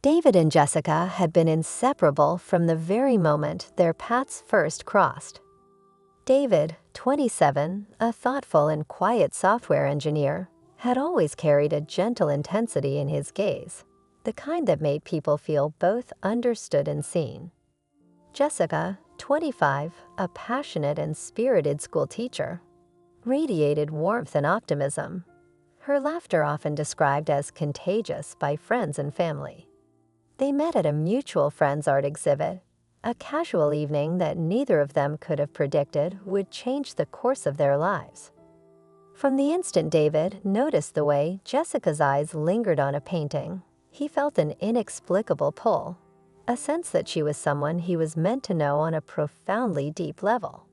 David and Jessica had been inseparable from the very moment their paths first crossed. David, 27, a thoughtful and quiet software engineer, had always carried a gentle intensity in his gaze, the kind that made people feel both understood and seen. Jessica, 25, a passionate and spirited school teacher, radiated warmth and optimism, her laughter often described as contagious by friends and family. They met at a mutual friend's art exhibit, a casual evening that neither of them could have predicted would change the course of their lives. From the instant David noticed the way Jessica's eyes lingered on a painting, he felt an inexplicable pull, a sense that she was someone he was meant to know on a profoundly deep level.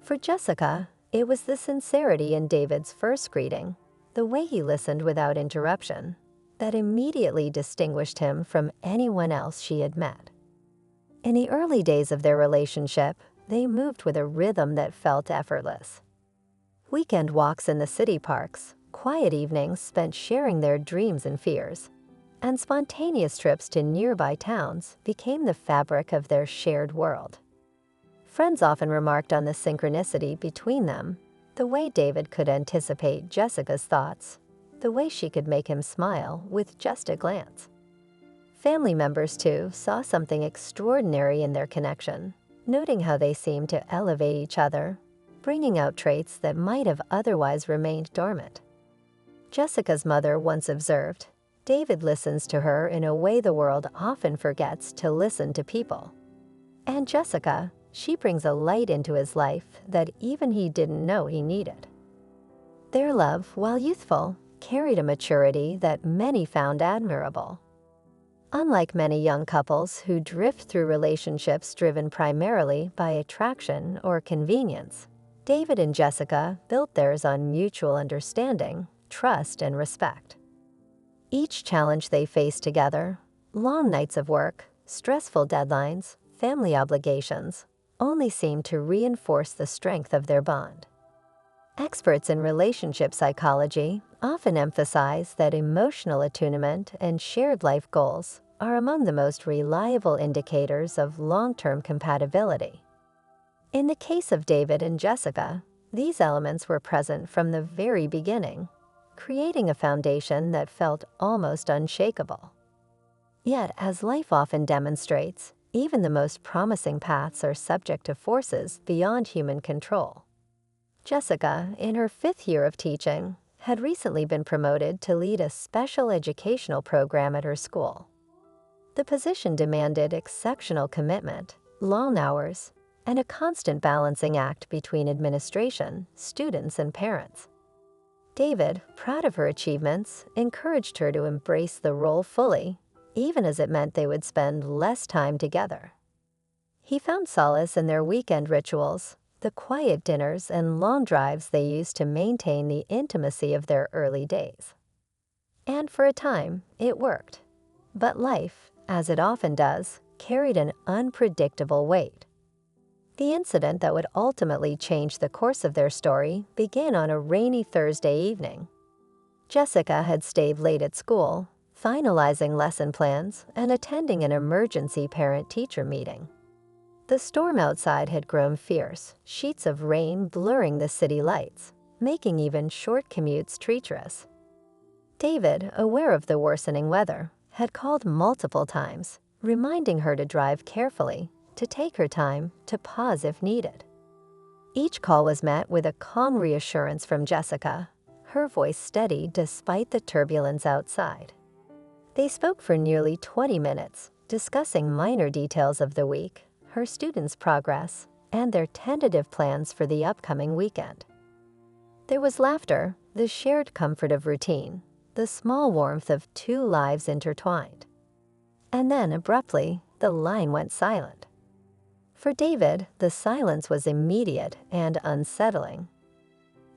For Jessica, it was the sincerity in David's first greeting, the way he listened without interruption, that immediately distinguished him from anyone else she had met. In the early days of their relationship, they moved with a rhythm that felt effortless. Weekend walks in the city parks, quiet evenings spent sharing their dreams and fears, and spontaneous trips to nearby towns became the fabric of their shared world. Friends often remarked on the synchronicity between them, the way David could anticipate Jessica's thoughts, the way she could make him smile with just a glance. Family members, too, saw something extraordinary in their connection, noting how they seemed to elevate each other, bringing out traits that might have otherwise remained dormant. Jessica's mother once observed, "David listens to her in a way the world often forgets to listen to people." And Jessica, she brings a light into his life that even he didn't know he needed. Their love, while youthful, carried a maturity that many found admirable. Unlike many young couples who drift through relationships driven primarily by attraction or convenience, David and Jessica built theirs on mutual understanding, trust, and respect. Each challenge they faced together, long nights of work, stressful deadlines, family obligations, only seemed to reinforce the strength of their bond. Experts in relationship psychology often emphasize that emotional attunement and shared life goals are among the most reliable indicators of long-term compatibility. In the case of David and Jessica, these elements were present from the very beginning, creating a foundation that felt almost unshakable. Yet, as life often demonstrates, even the most promising paths are subject to forces beyond human control. Jessica, in her 5th year of teaching, had recently been promoted to lead a special educational program at her school. The position demanded exceptional commitment, long hours, and a constant balancing act between administration, students, and parents. David, proud of her achievements, encouraged her to embrace the role fully, even as it meant they would spend less time together. He found solace in their weekend rituals, the quiet dinners and long drives they used to maintain the intimacy of their early days. And for a time, it worked. But life, as it often does, carried an unpredictable weight. The incident that would ultimately change the course of their story began on a rainy Thursday evening. Jessica had stayed late at school, finalizing lesson plans and attending an emergency parent-teacher meeting. The storm outside had grown fierce, sheets of rain blurring the city lights, making even short commutes treacherous. David, aware of the worsening weather, had called multiple times, reminding her to drive carefully, to take her time, to pause if needed. Each call was met with a calm reassurance from Jessica, her voice steady despite the turbulence outside. They spoke for nearly 20 minutes, discussing minor details of the week, her students' progress, and their tentative plans for the upcoming weekend. There was laughter, the shared comfort of routine, the small warmth of two lives intertwined. And then, abruptly, the line went silent. For David, the silence was immediate and unsettling.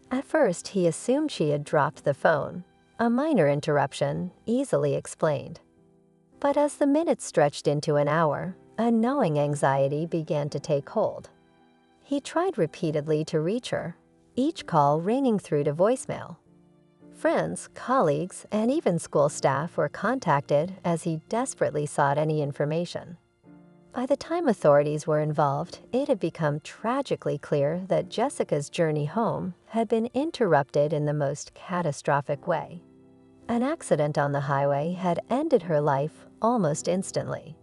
At first, he assumed she had dropped the phone, a minor interruption, easily explained. But as the minutes stretched into an hour, a gnawing anxiety began to take hold. He tried repeatedly to reach her, each call ringing through to voicemail. Friends, colleagues, and even school staff were contacted as he desperately sought any information. By the time authorities were involved, it had become tragically clear that Jessica's journey home had been interrupted in the most catastrophic way. An accident on the highway had ended her life almost instantly.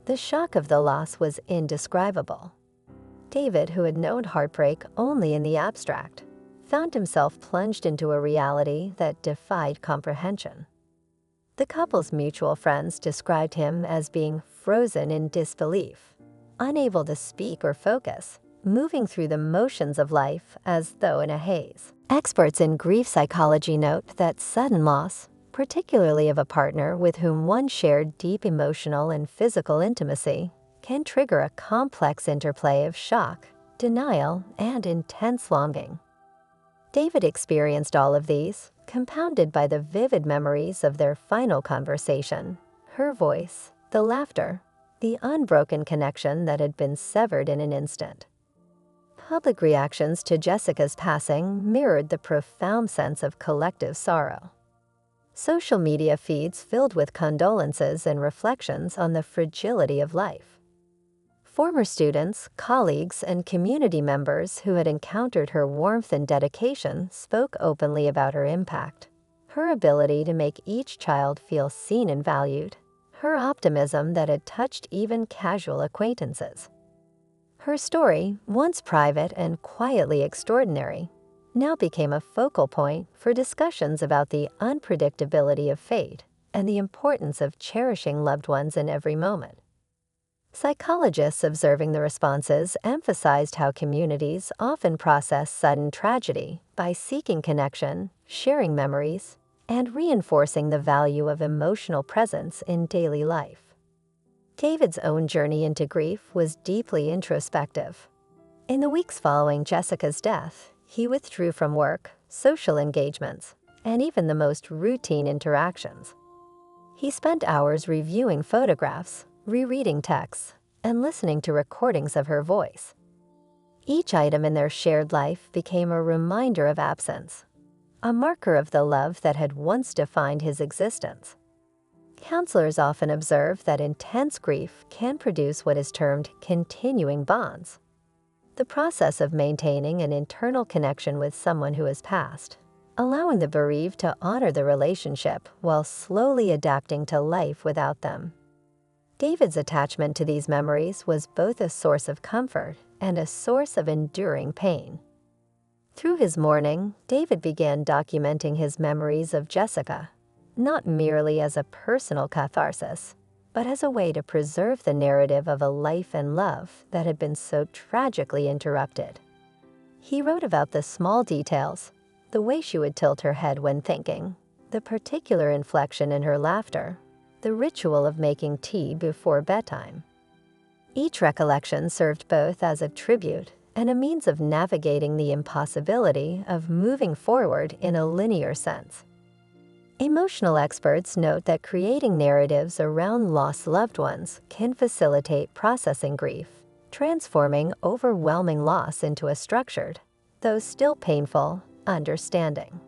The shock of the loss was indescribable. David, who had known heartbreak only in the abstract, found himself plunged into a reality that defied comprehension. The couple's mutual friends described him as being frozen in disbelief, unable to speak or focus, moving through the motions of life as though in a haze. Experts in grief psychology note that sudden loss, particularly of a partner with whom one shared deep emotional and physical intimacy, can trigger a complex interplay of shock, denial, and intense longing. David experienced all of these, compounded by the vivid memories of their final conversation, her voice, the laughter, the unbroken connection that had been severed in an instant. Public reactions to Jessica's passing mirrored the profound sense of collective sorrow. Social media feeds filled with condolences and reflections on the fragility of life. Former students, colleagues, and community members who had encountered her warmth and dedication spoke openly about her impact, her ability to make each child feel seen and valued, her optimism that had touched even casual acquaintances. Her story, once private and quietly extraordinary, now became a focal point for discussions about the unpredictability of fate and the importance of cherishing loved ones in every moment. Psychologists observing the responses emphasized how communities often process sudden tragedy by seeking connection, sharing memories, and reinforcing the value of emotional presence in daily life. David's own journey into grief was deeply introspective. In the weeks following Jessica's death, he withdrew from work, social engagements, and even the most routine interactions. He spent hours reviewing photographs, rereading texts, and listening to recordings of her voice. Each item in their shared life became a reminder of absence, a marker of the love that had once defined his existence. Counselors often observe that intense grief can produce what is termed continuing bonds, the process of maintaining an internal connection with someone who has passed, allowing the bereaved to honor the relationship while slowly adapting to life without them. David's attachment to these memories was both a source of comfort and a source of enduring pain. Through his mourning, David began documenting his memories of Jessica, not merely as a personal catharsis, but as a way to preserve the narrative of a life and love that had been so tragically interrupted. He wrote about the small details, the way she would tilt her head when thinking, the particular inflection in her laughter, the ritual of making tea before bedtime. Each recollection served both as a tribute and a means of navigating the impossibility of moving forward in a linear sense. Emotional experts note that creating narratives around lost loved ones can facilitate processing grief, transforming overwhelming loss into a structured, though still painful, understanding.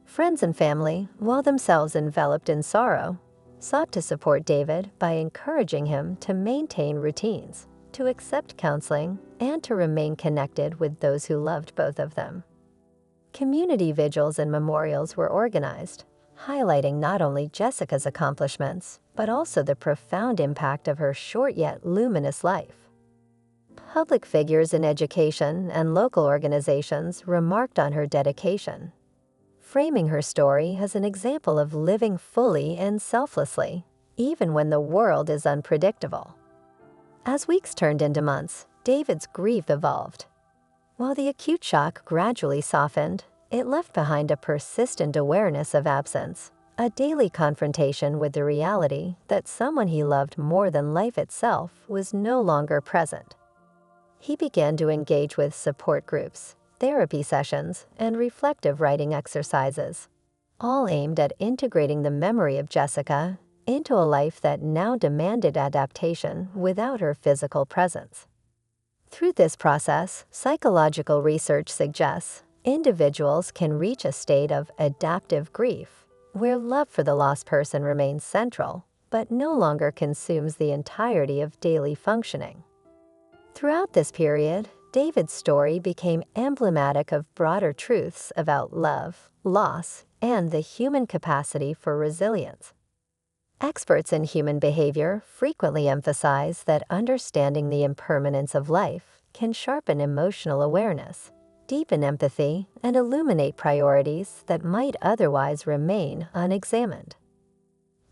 Friends and family, while themselves enveloped in sorrow, sought to support David by encouraging him to maintain routines, to accept counseling, and to remain connected with those who loved both of them. Community vigils and memorials were organized, highlighting not only Jessica's accomplishments, but also the profound impact of her short yet luminous life. Public figures in education and local organizations remarked on her dedication, framing her story as an example of living fully and selflessly, even when the world is unpredictable. As weeks turned into months, David's grief evolved. While the acute shock gradually softened, it left behind a persistent awareness of absence, a daily confrontation with the reality that someone he loved more than life itself was no longer present. He began to engage with support groups, therapy sessions, and reflective writing exercises, all aimed at integrating the memory of Jessica into a life that now demanded adaptation without her physical presence. Through this process, psychological research suggests Individuals can reach a state of adaptive grief, where love for the lost person remains central, but no longer consumes the entirety of daily functioning. Throughout this period, David's story became emblematic of broader truths about love, loss, and the human capacity for resilience. Experts in human behavior frequently emphasize that understanding the impermanence of life can sharpen emotional awareness, deepen empathy, and illuminate priorities that might otherwise remain unexamined.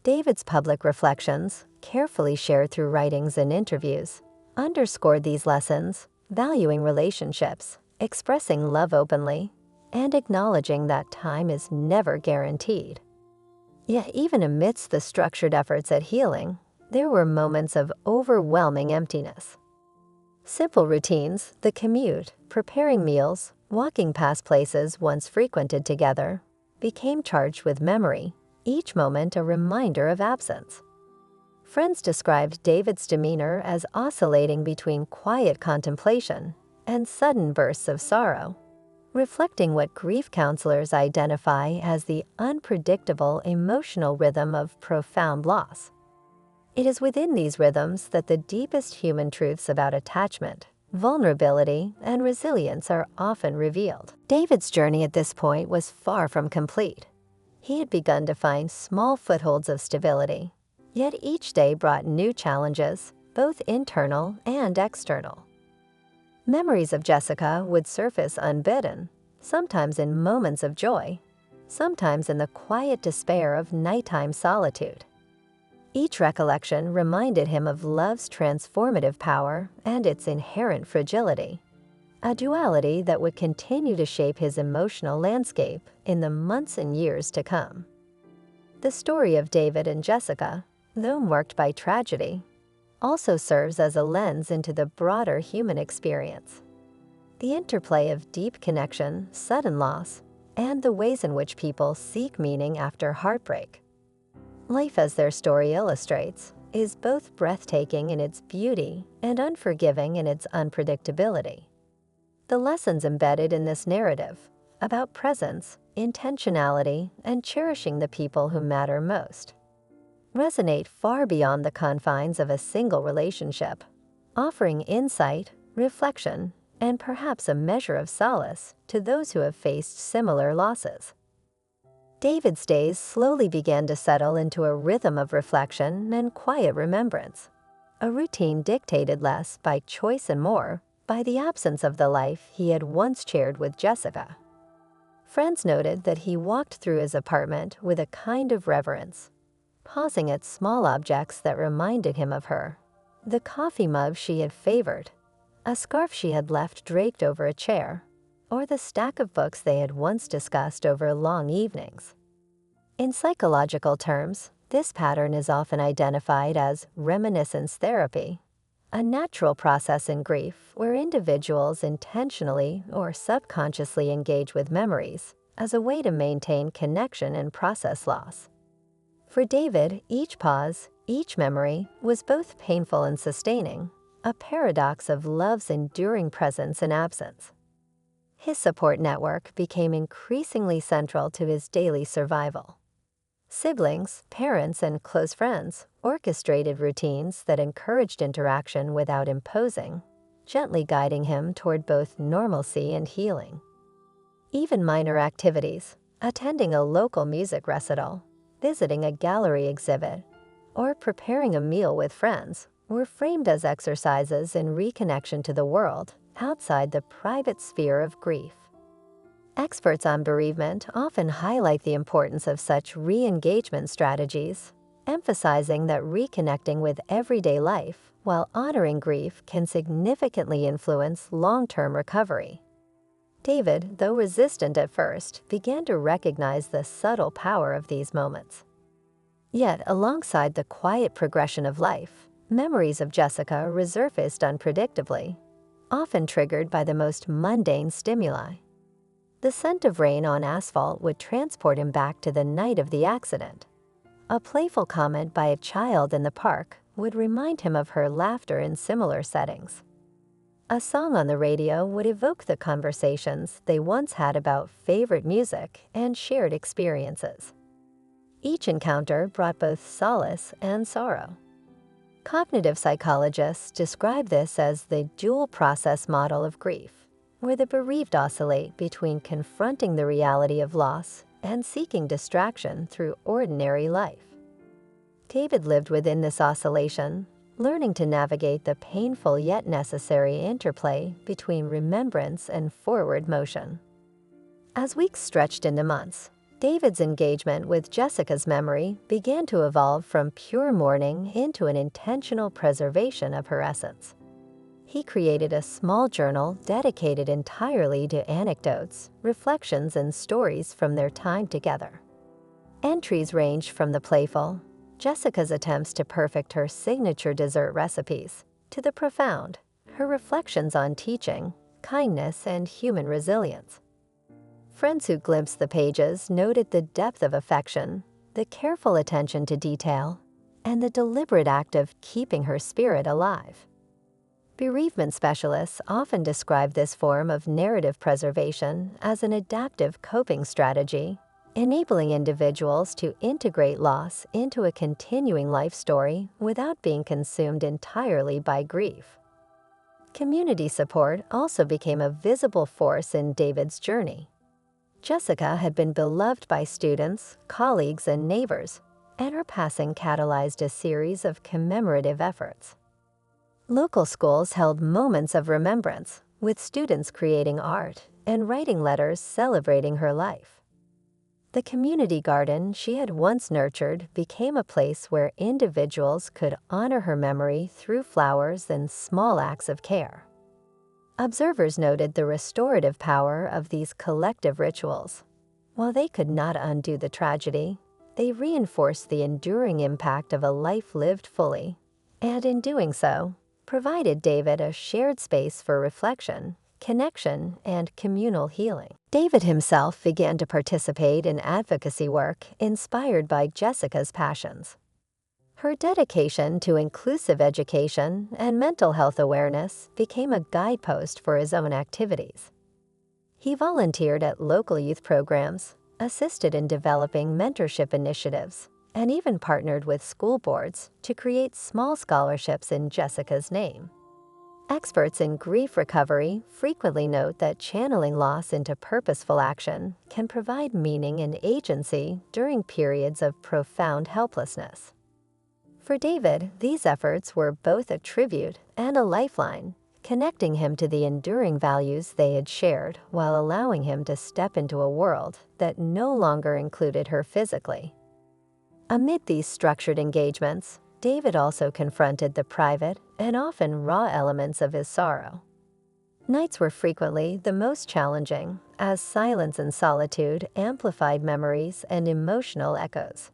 David's public reflections, carefully shared through writings and interviews, underscored these lessons, valuing relationships, expressing love openly, and acknowledging that time is never guaranteed. Yet even amidst the structured efforts at healing, there were moments of overwhelming emptiness. Simple routines, the commute, preparing meals, walking past places once frequented together, became charged with memory, each moment a reminder of absence. Friends described David's demeanor as oscillating between quiet contemplation and sudden bursts of sorrow, reflecting what grief counselors identify as the unpredictable emotional rhythm of profound loss. It is within these rhythms that the deepest human truths about attachment, vulnerability, and resilience are often revealed. David's journey at this point was far from complete. He had begun to find small footholds of stability, yet each day brought new challenges, both internal and external. Memories of Jessica would surface unbidden, sometimes in moments of joy, sometimes in the quiet despair of nighttime solitude. Each recollection reminded him of love's transformative power and its inherent fragility, a duality that would continue to shape his emotional landscape in the months and years to come. The story of David and Jessica, though marked by tragedy, also serves as a lens into the broader human experience. The interplay of deep connection, sudden loss, and the ways in which people seek meaning after heartbreak. Life, as their story illustrates, is both breathtaking in its beauty and unforgiving in its unpredictability. The lessons embedded in this narrative, about presence, intentionality, and cherishing the people who matter most, resonate far beyond the confines of a single relationship, offering insight, reflection, and perhaps a measure of solace to those who have faced similar losses. David's days slowly began to settle into a rhythm of reflection and quiet remembrance, a routine dictated less by choice and more by the absence of the life he had once shared with Jessica. Friends noted that he walked through his apartment with a kind of reverence, pausing at small objects that reminded him of her, the coffee mug she had favored, a scarf she had left draped over a chair, or the stack of books they had once discussed over long evenings. In psychological terms, this pattern is often identified as reminiscence therapy, a natural process in grief where individuals intentionally or subconsciously engage with memories as a way to maintain connection and process loss. For David, each pause, each memory, was both painful and sustaining, a paradox of love's enduring presence and absence. His support network became increasingly central to his daily survival. Siblings, parents, and close friends orchestrated routines that encouraged interaction without imposing, gently guiding him toward both normalcy and healing. Even minor activities, attending a local music recital, visiting a gallery exhibit, or preparing a meal with friends, were framed as exercises in reconnection to the world outside the private sphere of grief. Experts on bereavement often highlight the importance of such re-engagement strategies, emphasizing that reconnecting with everyday life while honoring grief can significantly influence long-term recovery. David, though resistant at first, began to recognize the subtle power of these moments. Yet, alongside the quiet progression of life, memories of Jessica resurfaced unpredictably, often triggered by the most mundane stimuli. The scent of rain on asphalt would transport him back to the night of the accident. A playful comment by a child in the park would remind him of her laughter in similar settings. A song on the radio would evoke the conversations they once had about favorite music and shared experiences. Each encounter brought both solace and sorrow. Cognitive psychologists describe this as the dual process model of grief, where the bereaved oscillate between confronting the reality of loss and seeking distraction through ordinary life. David lived within this oscillation, learning to navigate the painful yet necessary interplay between remembrance and forward motion. As weeks stretched into months, David's engagement with Jessica's memory began to evolve from pure mourning into an intentional preservation of her essence. He created a small journal dedicated entirely to anecdotes, reflections, and stories from their time together. Entries ranged from the playful, Jessica's attempts to perfect her signature dessert recipes, to the profound, her reflections on teaching, kindness, and human resilience. Friends who glimpsed the pages noted the depth of affection, the careful attention to detail, and the deliberate act of keeping her spirit alive. Bereavement specialists often describe this form of narrative preservation as an adaptive coping strategy, enabling individuals to integrate loss into a continuing life story without being consumed entirely by grief. Community support also became a visible force in David's journey. Jessica had been beloved by students, colleagues, and neighbors, and her passing catalyzed a series of commemorative efforts. Local schools held moments of remembrance, with students creating art and writing letters celebrating her life. The community garden she had once nurtured became a place where individuals could honor her memory through flowers and small acts of care. Observers noted the restorative power of these collective rituals. While they could not undo the tragedy, they reinforced the enduring impact of a life lived fully, and in doing so, provided David a shared space for reflection, connection, and communal healing. David himself began to participate in advocacy work inspired by Jessica's passions. Her dedication to inclusive education and mental health awareness became a guidepost for his own activities. He volunteered at local youth programs, assisted in developing mentorship initiatives, and even partnered with school boards to create small scholarships in Jessica's name. Experts in grief recovery frequently note that channeling loss into purposeful action can provide meaning and agency during periods of profound helplessness. For David, these efforts were both a tribute and a lifeline, connecting him to the enduring values they had shared while allowing him to step into a world that no longer included her physically. Amid these structured engagements, David also confronted the private and often raw elements of his sorrow. Nights were frequently the most challenging, as silence and solitude amplified memories and emotional echoes.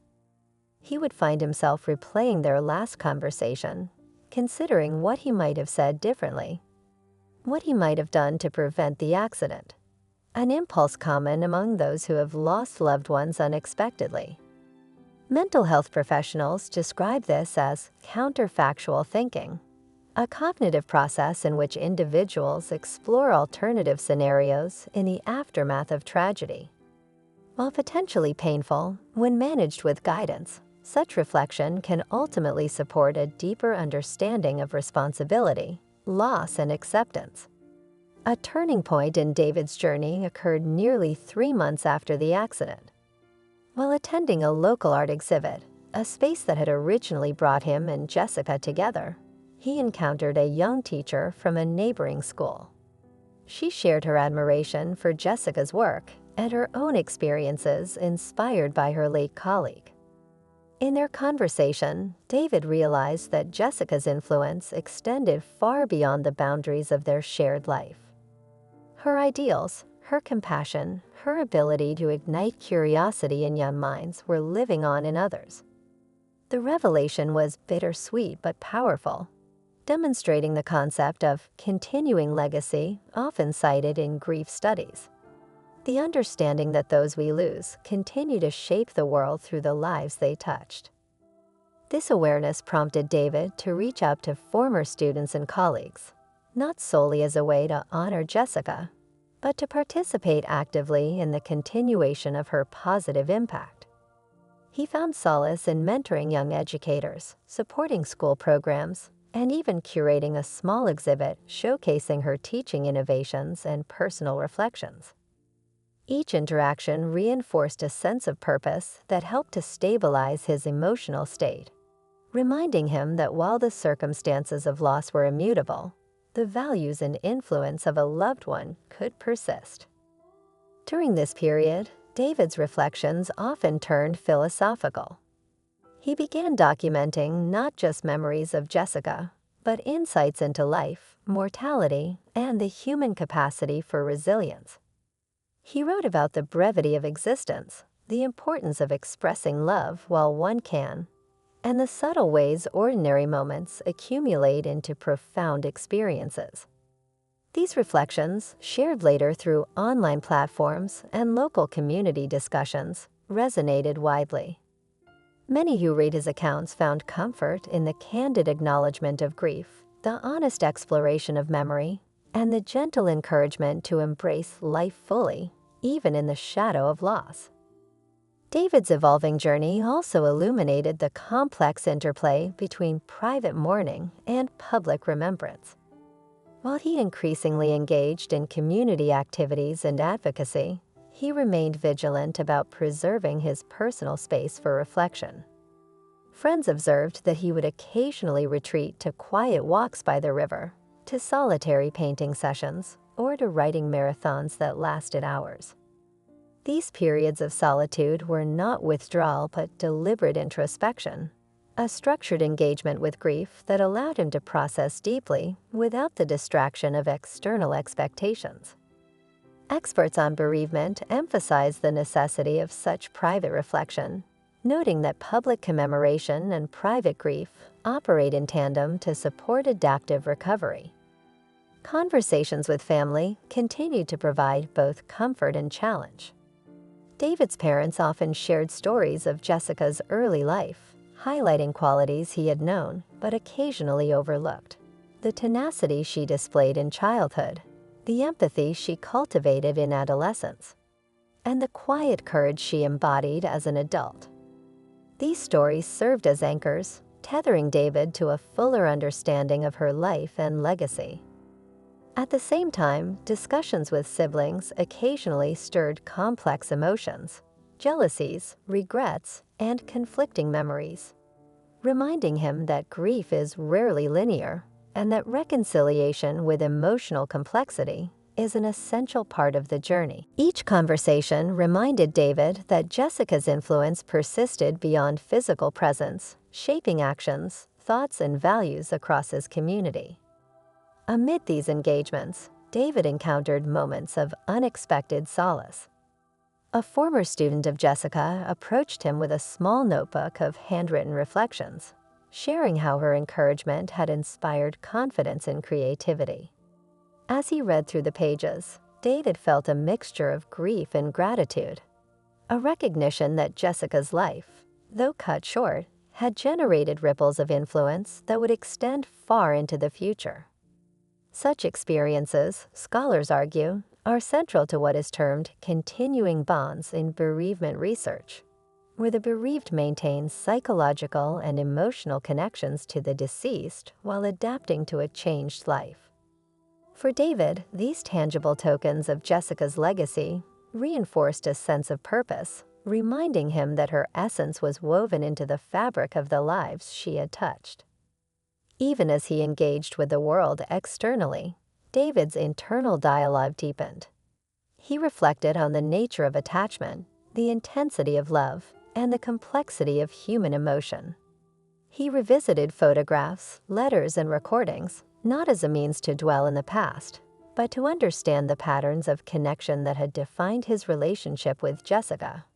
He would find himself replaying their last conversation, considering what he might have said differently, what he might have done to prevent the accident, an impulse common among those who have lost loved ones unexpectedly. Mental health professionals describe this as counterfactual thinking, a cognitive process in which individuals explore alternative scenarios in the aftermath of tragedy. While potentially painful, when managed with guidance, such reflection can ultimately support a deeper understanding of responsibility, loss, and acceptance. A turning point in David's journey occurred nearly 3 months after the accident. While attending a local art exhibit, a space that had originally brought him and Jessica together, he encountered a young teacher from a neighboring school. She shared her admiration for Jessica's work and her own experiences inspired by her late colleague. In their conversation, David realized that Jessica's influence extended far beyond the boundaries of their shared life. Her ideals, her compassion, her ability to ignite curiosity in young minds were living on in others. The revelation was bittersweet but powerful, demonstrating the concept of continuing legacy often cited in grief studies. The understanding that those we lose continue to shape the world through the lives they touched. This awareness prompted David to reach out to former students and colleagues, not solely as a way to honor Jessica, but to participate actively in the continuation of her positive impact. He found solace in mentoring young educators, supporting school programs, and even curating a small exhibit showcasing her teaching innovations and personal reflections. Each interaction reinforced a sense of purpose that helped to stabilize his emotional state, reminding him that while the circumstances of loss were immutable, the values and influence of a loved one could persist. During this period, David's reflections often turned philosophical. He began documenting not just memories of Jessica, but insights into life, mortality, and the human capacity for resilience. He wrote about the brevity of existence, the importance of expressing love while one can, and the subtle ways ordinary moments accumulate into profound experiences. These reflections, shared later through online platforms and local community discussions, resonated widely. Many who read his accounts found comfort in the candid acknowledgement of grief, the honest exploration of memory, and the gentle encouragement to embrace life fully, even in the shadow of loss. David's evolving journey also illuminated the complex interplay between private mourning and public remembrance. While he increasingly engaged in community activities and advocacy, he remained vigilant about preserving his personal space for reflection. Friends observed that he would occasionally retreat to quiet walks by the river, to solitary painting sessions, or to writing marathons that lasted hours. These periods of solitude were not withdrawal but deliberate introspection, a structured engagement with grief that allowed him to process deeply without the distraction of external expectations. Experts on bereavement emphasize the necessity of such private reflection, noting that public commemoration and private grief operate in tandem to support adaptive recovery. Conversations with family continued to provide both comfort and challenge. David's parents often shared stories of Jessica's early life, highlighting qualities he had known but occasionally overlooked: the tenacity she displayed in childhood, the empathy she cultivated in adolescence, and the quiet courage she embodied as an adult. These stories served as anchors, tethering David to a fuller understanding of her life and legacy. At the same time, discussions with siblings occasionally stirred complex emotions, jealousies, regrets, and conflicting memories, reminding him that grief is rarely linear and that reconciliation with emotional complexity is an essential part of the journey. Each conversation reminded David that Jessica's influence persisted beyond physical presence, shaping actions, thoughts, and values across his community. Amid these engagements, David encountered moments of unexpected solace. A former student of Jessica approached him with a small notebook of handwritten reflections, sharing how her encouragement had inspired confidence and creativity. As he read through the pages, David felt a mixture of grief and gratitude, a recognition that Jessica's life, though cut short, had generated ripples of influence that would extend far into the future. Such experiences, scholars argue, are central to what is termed continuing bonds in bereavement research, where the bereaved maintains psychological and emotional connections to the deceased while adapting to a changed life. For David, these tangible tokens of Jessica's legacy reinforced a sense of purpose, reminding him that her essence was woven into the fabric of the lives she had touched. Even as he engaged with the world externally, David's internal dialogue deepened. He reflected on the nature of attachment, the intensity of love, and the complexity of human emotion. He revisited photographs, letters, and recordings, not as a means to dwell in the past, but to understand the patterns of connection that had defined his relationship with Jessica.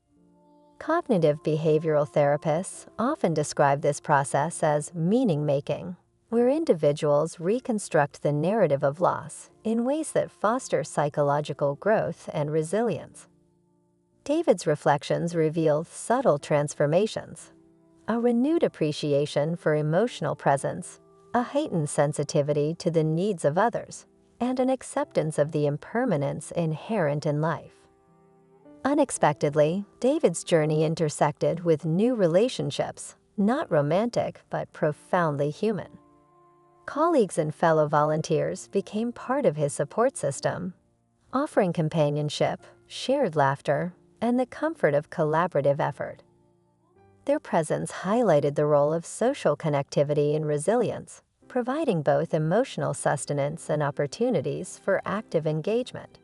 Cognitive behavioral therapists often describe this process as meaning-making, where individuals reconstruct the narrative of loss in ways that foster psychological growth and resilience. David's reflections reveal subtle transformations: a renewed appreciation for emotional presence, a heightened sensitivity to the needs of others, and an acceptance of the impermanence inherent in life. Unexpectedly, David's journey intersected with new relationships, not romantic but profoundly human. Colleagues and fellow volunteers became part of his support system, offering companionship, shared laughter, and the comfort of collaborative effort. Their presence highlighted the role of social connectivity and resilience, providing both emotional sustenance and opportunities for active engagement.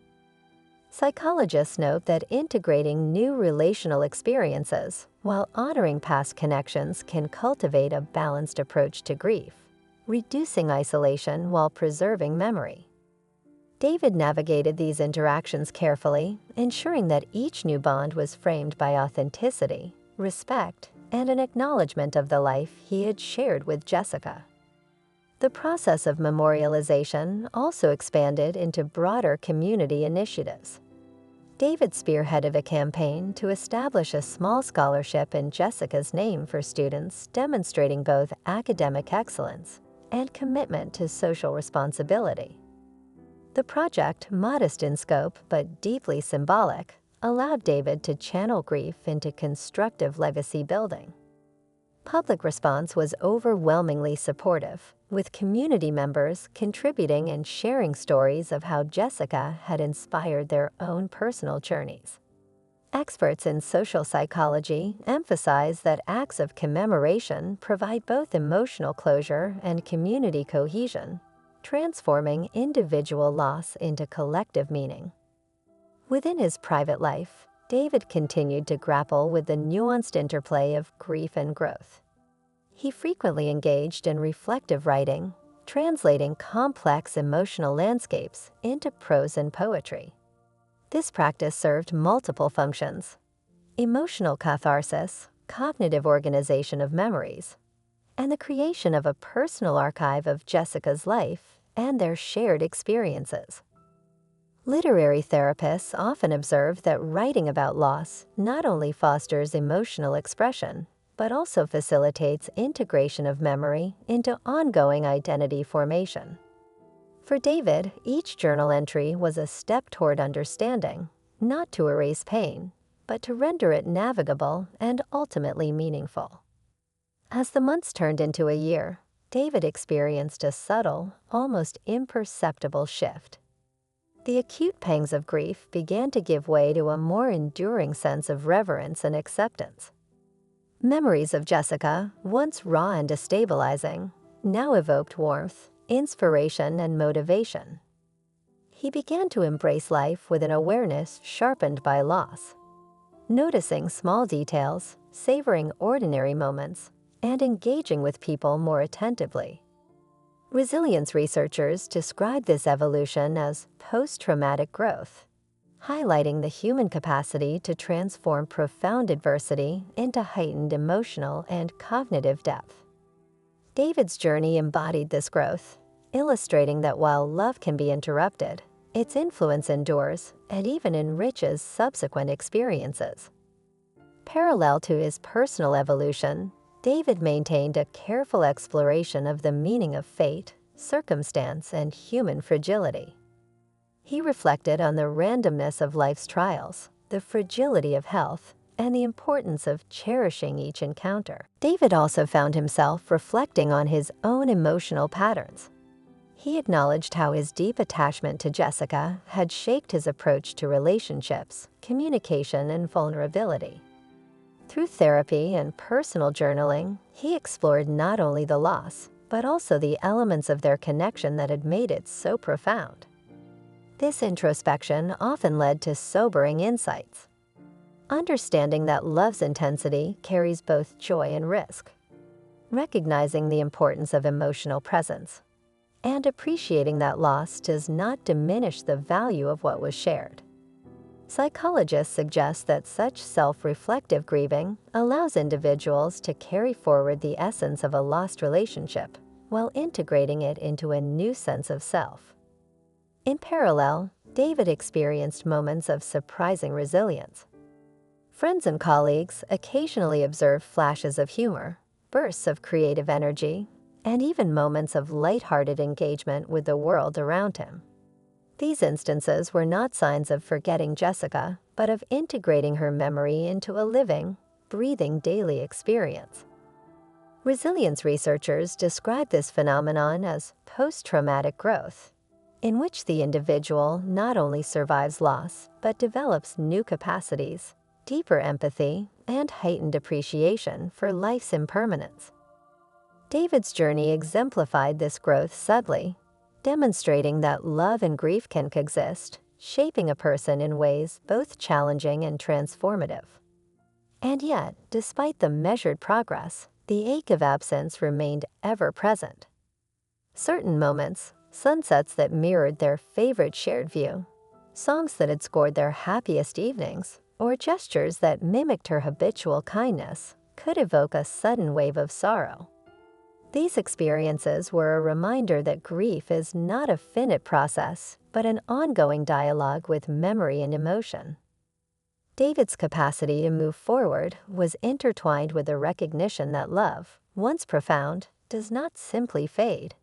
Psychologists note that integrating new relational experiences while honoring past connections can cultivate a balanced approach to grief, reducing isolation while preserving memory. David navigated these interactions carefully, ensuring that each new bond was framed by authenticity, respect, and an acknowledgement of the life he had shared with Jessica. The process of memorialization also expanded into broader community initiatives. David spearheaded a campaign to establish a small scholarship in Jessica's name for students demonstrating both academic excellence and commitment to social responsibility. The project, modest in scope but deeply symbolic, allowed David to channel grief into constructive legacy building. Public response was overwhelmingly supportive, with community members contributing and sharing stories of how Jessica had inspired their own personal journeys. Experts in social psychology emphasize that acts of commemoration provide both emotional closure and community cohesion, transforming individual loss into collective meaning. Within his private life, David continued to grapple with the nuanced interplay of grief and growth. He frequently engaged in reflective writing, translating complex emotional landscapes into prose and poetry. This practice served multiple functions: emotional catharsis, cognitive organization of memories, and the creation of a personal archive of Jessica's life and their shared experiences. Literary therapists often observe that writing about loss not only fosters emotional expression, but also facilitates integration of memory into ongoing identity formation. For David, each journal entry was a step toward understanding, not to erase pain, but to render it navigable and ultimately meaningful. As the months turned into a year, David experienced a subtle, almost imperceptible shift. The acute pangs of grief began to give way to a more enduring sense of reverence and acceptance. Memories of Jessica, once raw and destabilizing, now evoked warmth, inspiration, and motivation. He began to embrace life with an awareness sharpened by loss, noticing small details, savoring ordinary moments, and engaging with people more attentively. Resilience researchers describe this evolution as post-traumatic growth, highlighting the human capacity to transform profound adversity into heightened emotional and cognitive depth. David's journey embodied this growth, illustrating that while love can be interrupted, its influence endures and even enriches subsequent experiences. Parallel to his personal evolution, David maintained a careful exploration of the meaning of fate, circumstance, and human fragility. He reflected on the randomness of life's trials, the fragility of health, and the importance of cherishing each encounter. David also found himself reflecting on his own emotional patterns. He acknowledged how his deep attachment to Jessica had shaped his approach to relationships, communication, and vulnerability. Through therapy and personal journaling, he explored not only the loss, but also the elements of their connection that had made it so profound. This introspection often led to sobering insights. Understanding that love's intensity carries both joy and risk, recognizing the importance of emotional presence, and appreciating that loss does not diminish the value of what was shared. Psychologists suggest that such self-reflective grieving allows individuals to carry forward the essence of a lost relationship while integrating it into a new sense of self. In parallel, David experienced moments of surprising resilience. Friends and colleagues occasionally observed flashes of humor, bursts of creative energy, and even moments of lighthearted engagement with the world around him. These instances were not signs of forgetting Jessica, but of integrating her memory into a living, breathing daily experience. Resilience researchers describe this phenomenon as post-traumatic growth, in which the individual not only survives loss, but develops new capacities, deeper empathy, and heightened appreciation for life's impermanence. David's journey exemplified this growth subtly, demonstrating that love and grief can coexist, shaping a person in ways both challenging and transformative. And yet, despite the measured progress, the ache of absence remained ever present. Certain moments, sunsets that mirrored their favorite shared view, songs that had scored their happiest evenings, or gestures that mimicked her habitual kindness, could evoke a sudden wave of sorrow. These experiences were a reminder that grief is not a finite process, but an ongoing dialogue with memory and emotion. David's capacity to move forward was intertwined with the recognition that love, once profound, does not simply fade.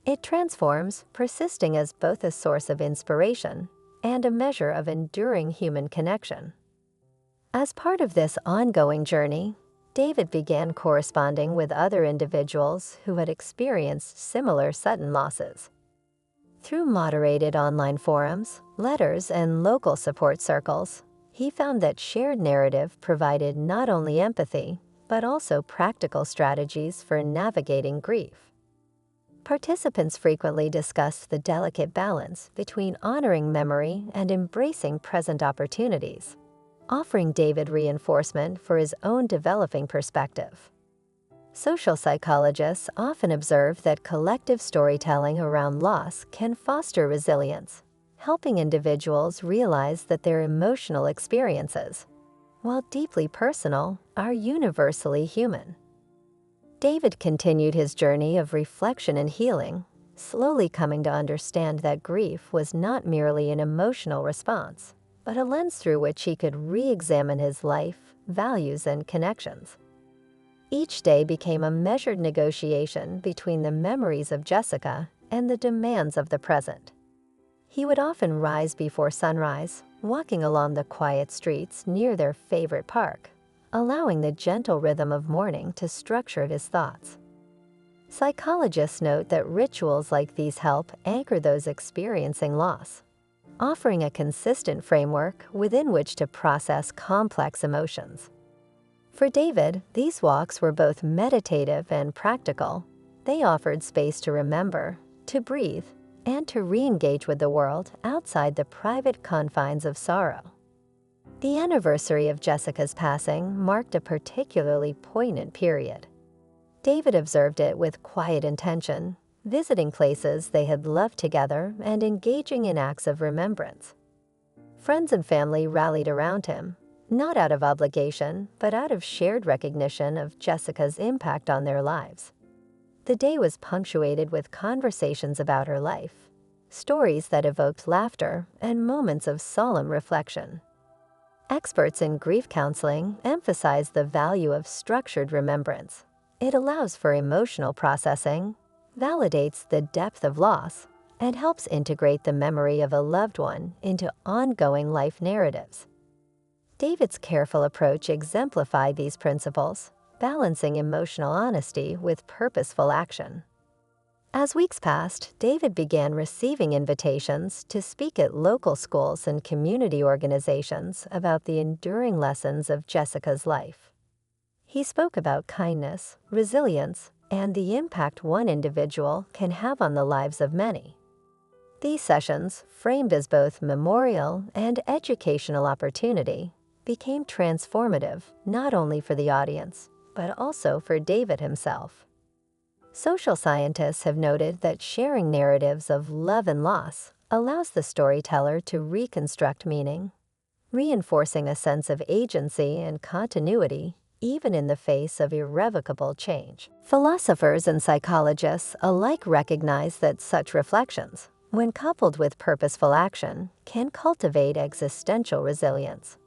It transforms, persisting as both a source of inspiration and a measure of enduring human connection. As part of this ongoing journey, David began corresponding with other individuals who had experienced similar sudden losses. Through moderated online forums, letters, and local support circles, he found that shared narrative provided not only empathy, but also practical strategies for navigating grief. Participants frequently discussed the delicate balance between honoring memory and embracing present opportunities, offering David reinforcement for his own developing perspective. Social psychologists often observe that collective storytelling around loss can foster resilience, helping individuals realize that their emotional experiences, while deeply personal, are universally human. David continued his journey of reflection and healing, slowly coming to understand that grief was not merely an emotional response, but a lens through which he could re-examine his life, values, and connections. Each day became a measured negotiation between the memories of Jessica and the demands of the present. He would often rise before sunrise, walking along the quiet streets near their favorite park, allowing the gentle rhythm of morning to structure his thoughts. Psychologists note that rituals like these help anchor those experiencing loss, offering a consistent framework within which to process complex emotions. For David, these walks were both meditative and practical. They offered space to remember, to breathe, and to re-engage with the world outside the private confines of sorrow. The anniversary of Jessica's passing marked a particularly poignant period. David observed it with quiet intention, visiting places they had loved together and engaging in acts of remembrance. Friends and family rallied around him, not out of obligation, but out of shared recognition of Jessica's impact on their lives. The day was punctuated with conversations about her life, stories that evoked laughter, and moments of solemn reflection. Experts in grief counseling emphasize the value of structured remembrance. It allows for emotional processing, validates the depth of loss, and helps integrate the memory of a loved one into ongoing life narratives. David's careful approach exemplified these principles, balancing emotional honesty with purposeful action. As weeks passed, David began receiving invitations to speak at local schools and community organizations about the enduring lessons of Jessica's life. He spoke about kindness, resilience, and the impact one individual can have on the lives of many. These sessions, framed as both memorial and educational opportunity, became transformative not only for the audience, but also for David himself. Social scientists have noted that sharing narratives of love and loss allows the storyteller to reconstruct meaning, reinforcing a sense of agency and continuity even in the face of irrevocable change. Philosophers and psychologists alike recognize that such reflections, when coupled with purposeful action, can cultivate existential resilience,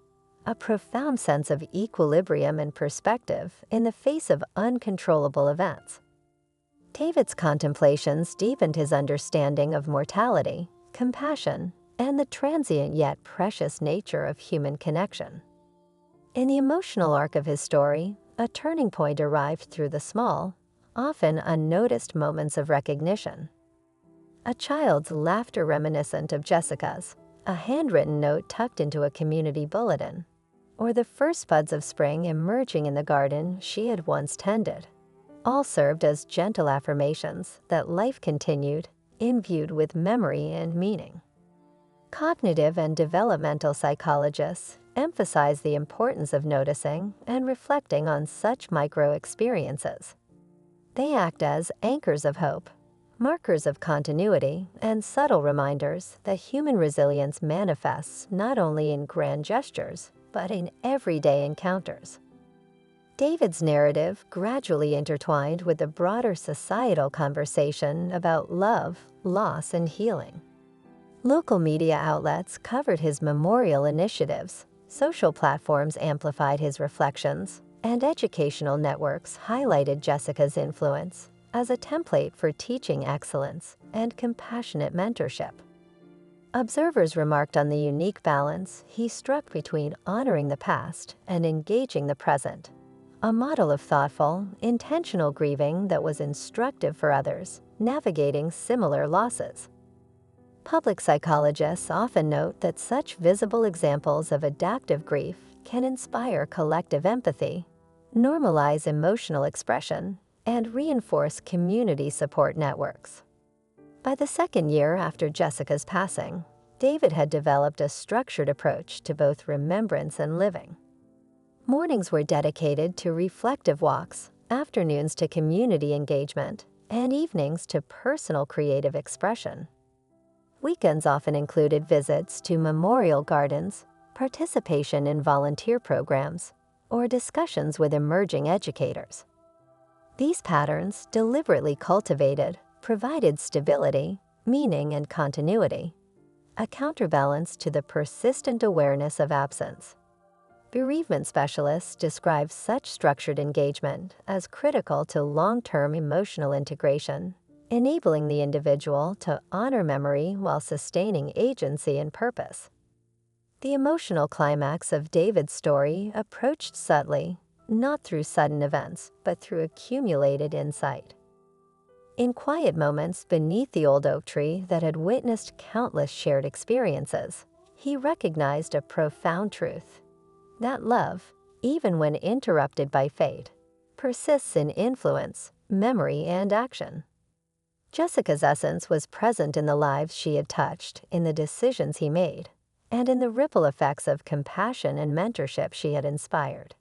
a profound sense of equilibrium and perspective in the face of uncontrollable events. David's contemplations deepened his understanding of mortality, compassion, and the transient yet precious nature of human connection. In the emotional arc of his story, a turning point arrived through the small, often unnoticed moments of recognition. A child's laughter reminiscent of Jessica's, a handwritten note tucked into a community bulletin, or the first buds of spring emerging in the garden she had once tended, all served as gentle affirmations that life continued, imbued with memory and meaning. Cognitive and developmental psychologists emphasize the importance of noticing and reflecting on such micro-experiences. They act as anchors of hope, markers of continuity, and subtle reminders that human resilience manifests not only in grand gestures, but in everyday encounters. David's narrative gradually intertwined with the broader societal conversation about love, loss, and healing. Local media outlets covered his memorial initiatives, social platforms amplified his reflections, and educational networks highlighted Jessica's influence as a template for teaching excellence and compassionate mentorship. Observers remarked on the unique balance he struck between honoring the past and engaging the present, a model of thoughtful, intentional grieving that was instructive for others navigating similar losses. Public psychologists often note that such visible examples of adaptive grief can inspire collective empathy, normalize emotional expression, and reinforce community support networks. By the second year after Jessica's passing, David had developed a structured approach to both remembrance and living. Mornings were dedicated to reflective walks, afternoons to community engagement, and evenings to personal creative expression. Weekends often included visits to memorial gardens, participation in volunteer programs, or discussions with emerging educators. These patterns, deliberately cultivated, provided stability, meaning, and continuity, a counterbalance to the persistent awareness of absence. Bereavement specialists describe such structured engagement as critical to long-term emotional integration, enabling the individual to honor memory while sustaining agency and purpose. The emotional climax of David's story approached subtly, not through sudden events, but through accumulated insight. In quiet moments beneath the old oak tree that had witnessed countless shared experiences, he recognized a profound truth: that love, even when interrupted by fate, persists in influence, memory, and action. Jessica's essence was present in the lives she had touched, in the decisions he made, and in the ripple effects of compassion and mentorship she had inspired.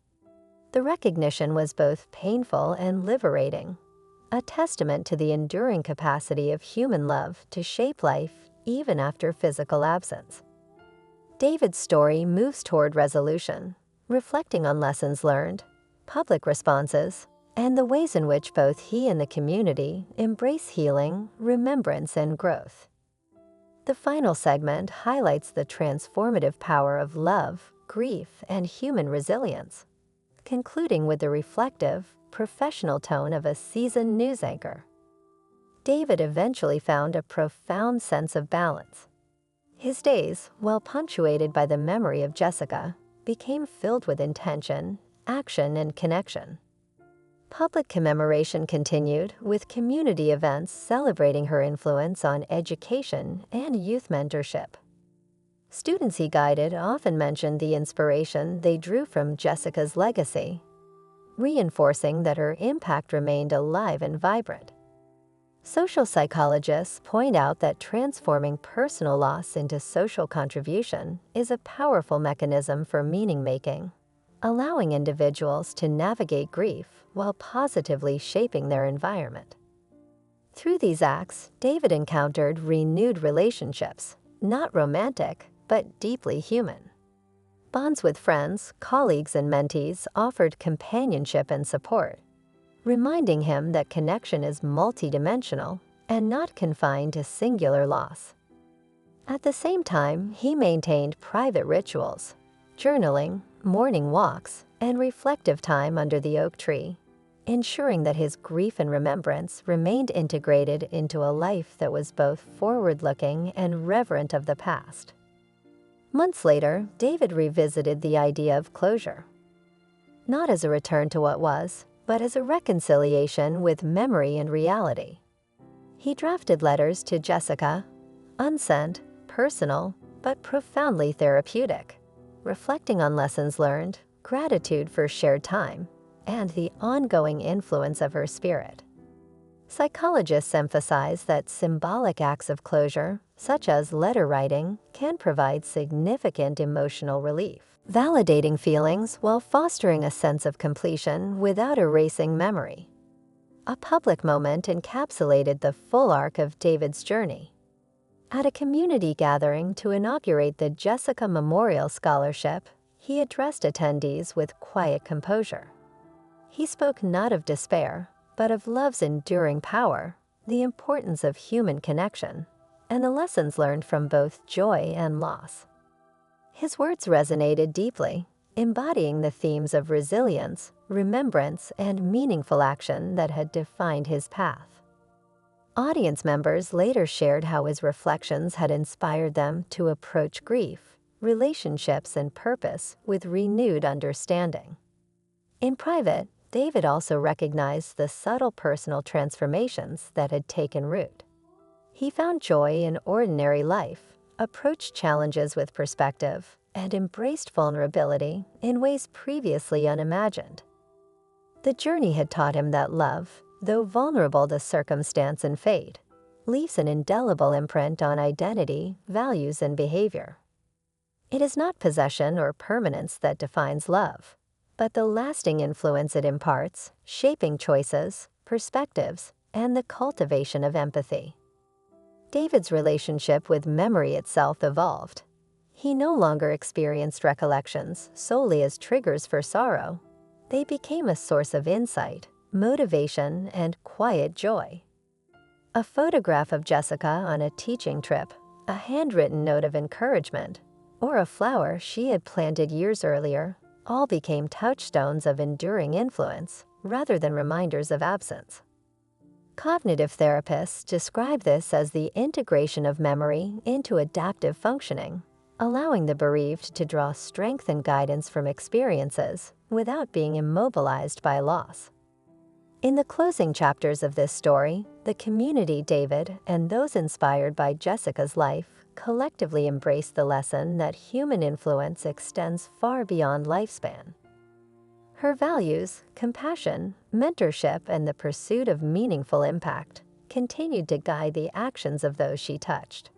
The recognition was both painful and liberating, a testament to the enduring capacity of human love to shape life even after physical absence. David's story moves toward resolution, reflecting on lessons learned, public responses, and the ways in which both he and the community embrace healing, remembrance, and growth. The final segment highlights the transformative power of love, grief, and human resilience, concluding with the reflective, professional tone of a seasoned news anchor. David eventually found a profound sense of balance. His days, while punctuated by the memory of Jessica, became filled with intention, action, and connection. Public commemoration continued, with community events celebrating her influence on education and youth mentorship. Students he guided often mentioned the inspiration they drew from Jessica's legacy, reinforcing that her impact remained alive and vibrant. Social psychologists point out that transforming personal loss into social contribution is a powerful mechanism for meaning-making, allowing individuals to navigate grief while positively shaping their environment. Through these acts, David encountered renewed relationships, not romantic, but deeply human. Bonds with friends, colleagues, and mentees offered companionship and support, reminding him that connection is multidimensional and not confined to singular loss. At the same time, he maintained private rituals, journaling, morning walks, and reflective time under the oak tree, ensuring that his grief and remembrance remained integrated into a life that was both forward-looking and reverent of the past. Months later, David revisited the idea of closure. Not as a return to what was, but as a reconciliation with memory and reality. He drafted letters to Jessica, unsent, personal, but profoundly therapeutic, reflecting on lessons learned, gratitude for shared time, and the ongoing influence of her spirit. Psychologists emphasize that symbolic acts of closure, such as letter writing, can provide significant emotional relief, validating feelings while fostering a sense of completion without erasing memory. A public moment encapsulated the full arc of David's journey. At a community gathering to inaugurate the Jessica Memorial Scholarship, he addressed attendees with quiet composure. He spoke not of despair, but of love's enduring power, the importance of human connection, and the lessons learned from both joy and loss. His words resonated deeply, embodying the themes of resilience, remembrance, and meaningful action that had defined his path. Audience members later shared how his reflections had inspired them to approach grief, relationships, and purpose with renewed understanding. In private, David also recognized the subtle personal transformations that had taken root. He found joy in ordinary life, approached challenges with perspective, and embraced vulnerability in ways previously unimagined. The journey had taught him that love, though vulnerable to circumstance and fate, leaves an indelible imprint on identity, values, and behavior. It is not possession or permanence that defines love, but the lasting influence it imparts, shaping choices, perspectives, and the cultivation of empathy. David's relationship with memory itself evolved. He no longer experienced recollections solely as triggers for sorrow. They became a source of insight, motivation, and quiet joy. A photograph of Jessica on a teaching trip, a handwritten note of encouragement, or a flower she had planted years earlier, all became touchstones of enduring influence rather than reminders of absence. Cognitive therapists describe this as the integration of memory into adaptive functioning, allowing the bereaved to draw strength and guidance from experiences without being immobilized by loss. In the closing chapters of this story, the community David and those inspired by Jessica's life collectively embrace the lesson that human influence extends far beyond lifespan. Her values, compassion, mentorship, and the pursuit of meaningful impact continued to guide the actions of those she touched.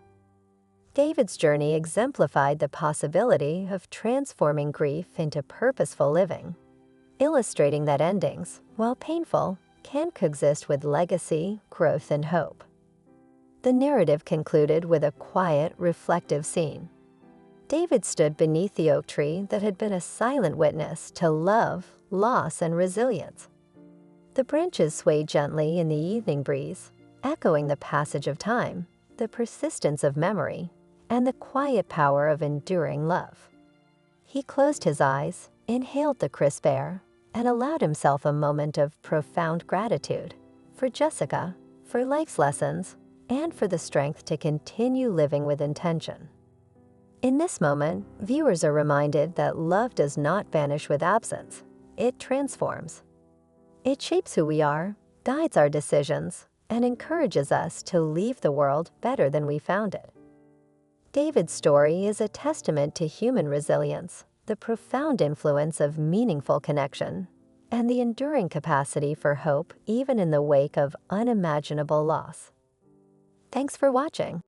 David's journey exemplified the possibility of transforming grief into purposeful living, illustrating that endings, while painful, can coexist with legacy, growth, and hope. The narrative concluded with a quiet, reflective scene. David stood beneath the oak tree that had been a silent witness to love, loss, and resilience. The branches swayed gently in the evening breeze, echoing the passage of time, the persistence of memory, and the quiet power of enduring love. He closed his eyes, inhaled the crisp air, and allowed himself a moment of profound gratitude for Jessica, for life's lessons, and for the strength to continue living with intention. In this moment, viewers are reminded that love does not vanish with absence. It transforms. It shapes who we are, guides our decisions, and encourages us to leave the world better than we found it. David's story is a testament to human resilience, the profound influence of meaningful connection, and the enduring capacity for hope even in the wake of unimaginable loss. Thanks for watching.